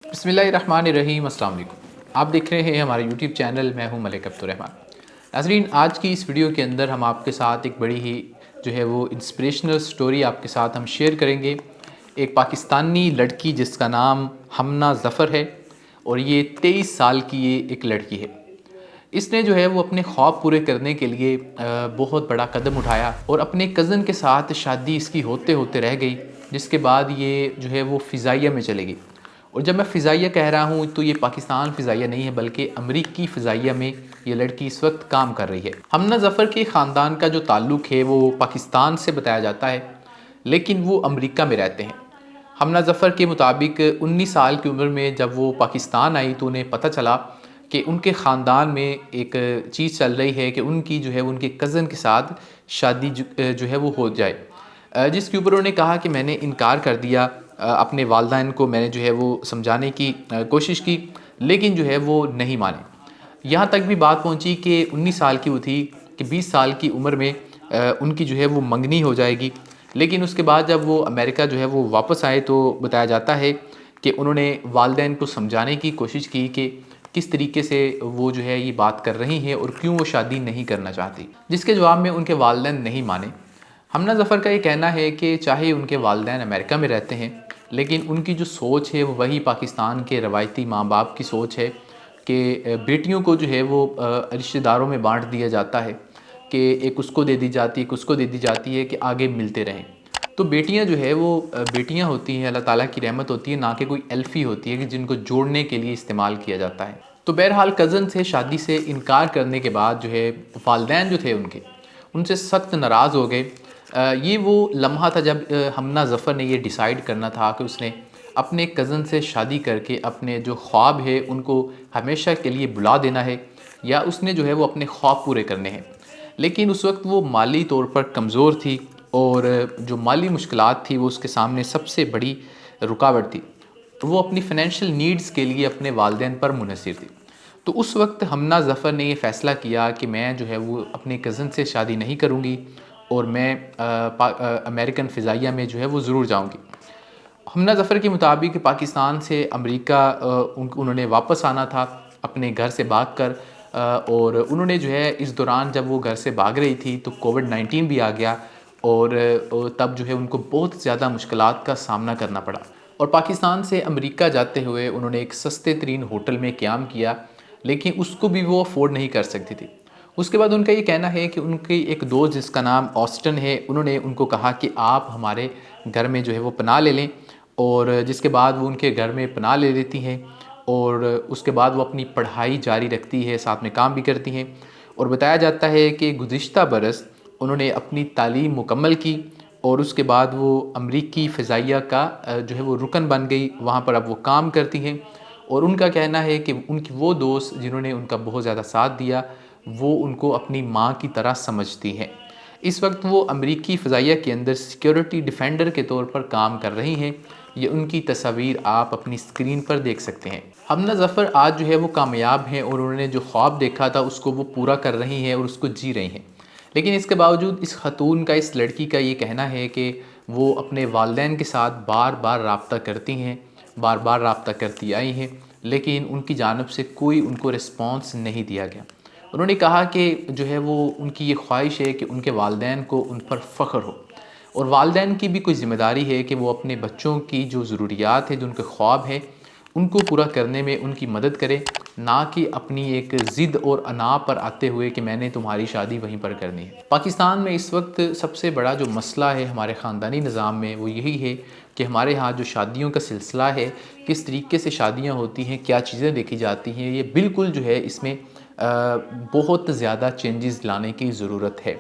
बिस्मिल्लाहिर्रहमानिर्रहीम। अस्सलाम वालेकुम। आप देख रहे हैं हमारे यूट्यूब चैनल, मैं हूं मलिक अब्दुर्रहमान। नाज़रीन, आज की इस वीडियो के अंदर हम आपके साथ एक बड़ी ही वो इंस्पिरेशनल स्टोरी आपके साथ हम शेयर करेंगे। एक पाकिस्तानी लड़की जिसका नाम हमना ज़फ़र है और ये 23 साल की ये एक लड़की है। इसने वो अपने ख्वाब पूरे करने के लिए बहुत बड़ा कदम उठाया और अपने कज़न के साथ शादी इसकी होते होते रह गई, जिसके बाद ये वो फ़िज़ाइया में चली गई। और जब मैं फ़िज़ाइया कह रहा हूँ तो ये पाकिस्तान फ़िज़ाइया नहीं है, बल्कि अमरीकी फ़िज़ाइया में ये लड़की इस वक्त काम कर रही है। हमना ज़फ़र के ख़ानदान का जो ताल्लुक़ है वो पाकिस्तान से बताया जाता है, लेकिन वो अमरीका में रहते हैं। हमना ज़फ़र के मुताबिक 19 साल की उम्र में जब वो पाकिस्तान आई तो उन्हें पता चला कि उनके ख़ानदान में एक चीज़ चल रही है कि उनकी उनके कज़न के साथ शादी वो हो जाए, जिसके ऊपर उन्होंने कहा कि मैंने इनकार कर दिया। अपने वालिदैन को मैंने वो समझाने की कोशिश की, लेकिन वो नहीं माने। यहाँ तक भी बात पहुँची कि 19 साल की वो थी कि 20 साल की उम्र में उनकी वो मंगनी हो जाएगी। लेकिन उसके बाद जब वो अमेरिका वो वापस आए तो बताया जाता है कि उन्होंने वालिदैन को समझाने की कोशिश की कि किस तरीके से वो ये बात कर रही हैं और क्यों वो शादी नहीं करना चाहती, जिसके जवाब में उनके वालिदैन नहीं माने। हमना ज़फ़र का ये कहना है कि चाहे उनके वालिदैन अमेरिका में रहते हैं, लेकिन उनकी जो सोच है वो वही पाकिस्तान के रवायती माँ बाप की सोच है कि बेटियों को वो रिश्तेदारों में बांट दिया जाता है कि एक उसको दे दी जाती है, एक उसको दे दी जाती है कि आगे मिलते रहें। तो बेटियां वो बेटियां होती हैं, अल्लाह ताला की रहमत होती है, ना कि कोई एल्फ़ी होती है कि जिनको जोड़ने के लिए इस्तेमाल किया जाता है। तो बहरहाल कज़न से शादी से इनकार करने के बाद वालिदैन थे उनके, उनसे सख्त नाराज़ हो गए। ये वो लम्हा था जब हमना ज़फ़र ने ये डिसाइड करना था कि उसने अपने कज़न से शादी करके अपने जो ख्वाब है उनको हमेशा के लिए भुला देना है, या उसने वो अपने ख्वाब पूरे करने हैं। लेकिन उस वक्त वो माली तौर पर कमज़ोर थी और जो माली मुश्किलात थी वो उसके सामने सबसे बड़ी रुकावट थी। वो अपनी फ़ाइनेंशियल नीड्स के लिए अपने वालिदैन पर मुनहसर थी। तो उस वक्त हमना ज़फ़र ने ये फ़ैसला किया कि मैं वो अपने कज़न से शादी नहीं करूँगी और मैं अमेरिकन फ़िज़ाइया में वो ज़रूर जाऊँगी। हमना ज़फ़र के मुताबिक पाकिस्तान से अमेरिका उन्होंने वापस आना था अपने घर से भाग कर, और उन्होंने इस दौरान जब वो घर से भाग रही थी तो कोविड-19 भी आ गया और तब उनको बहुत ज़्यादा मुश्किलात का सामना करना पड़ा। और पाकिस्तान से अमेरिका जाते हुए उन्होंने एक सस्ते तरीन होटल में क़याम किया, लेकिन उसको भी वो अफोर्ड नहीं कर सकती थी। उसके बाद उनका ये कहना है कि उनकी एक दोस्त जिसका नाम ऑस्टन है, उन्होंने उनको कहा कि आप हमारे घर में वो पनाह ले लें, और जिसके बाद वो उनके घर में पनाह ले लेती हैं और उसके बाद वो अपनी पढ़ाई जारी रखती है, साथ में काम भी करती हैं। और बताया जाता है कि गुज़िश्ता बरस उन्होंने अपनी तालीम मुकम्मल की और उसके बाद वो अमरीकी फ़िज़ाइया का वो रुकन बन गई, वहाँ पर अब वो काम करती हैं। और उनका कहना है कि उनकी वो दोस्त जिन्होंने उनका बहुत ज़्यादा साथ दिया, वो उनको अपनी माँ की तरह समझती हैं। इस वक्त वो अमरीकी फ़िज़ाइया के अंदर सिक्योरिटी डिफेंडर के तौर पर काम कर रही हैं। ये उनकी तस्वीर आप अपनी स्क्रीन पर देख सकते हैं। हमना ज़फ़र आज वो कामयाब हैं और उन्होंने जो ख्वाब देखा था उसको वो पूरा कर रही हैं और उसको जी रही हैं। लेकिन इसके बावजूद इस ख़तून का, इस लड़की का ये कहना है कि वो अपने वालिदैन के साथ बार बार राब्ता करती हैं, बार बार राब्ता करती आई हैं, लेकिन उनकी जानिब से कोई उनको रिस्पॉन्स नहीं दिया गया। उन्होंने कहा कि वो उनकी ये ख्वाहिश है कि उनके वालिदैन को उन पर फ़ख्र हो, और वालिदैन की भी कोई ज़िम्मेदारी है कि वो अपने बच्चों की जो ज़रूरियात हैं, जो उनके ख्वाब हैं, उनको पूरा करने में उनकी मदद करें, ना कि अपनी एक ज़िद और अना पर आते हुए कि मैंने तुम्हारी शादी वहीं पर करनी है। पाकिस्तान में इस वक्त सबसे बड़ा जो मसला है हमारे ख़ानदानी निज़ाम में वो यही है कि हमारे यहाँ जो शादियों का सिलसिला है, किस तरीके से शादियाँ होती हैं, क्या चीज़ें देखी जाती हैं, ये बिल्कुल इसमें बहुत ज़्यादा चेंजेस लाने की ज़रूरत है।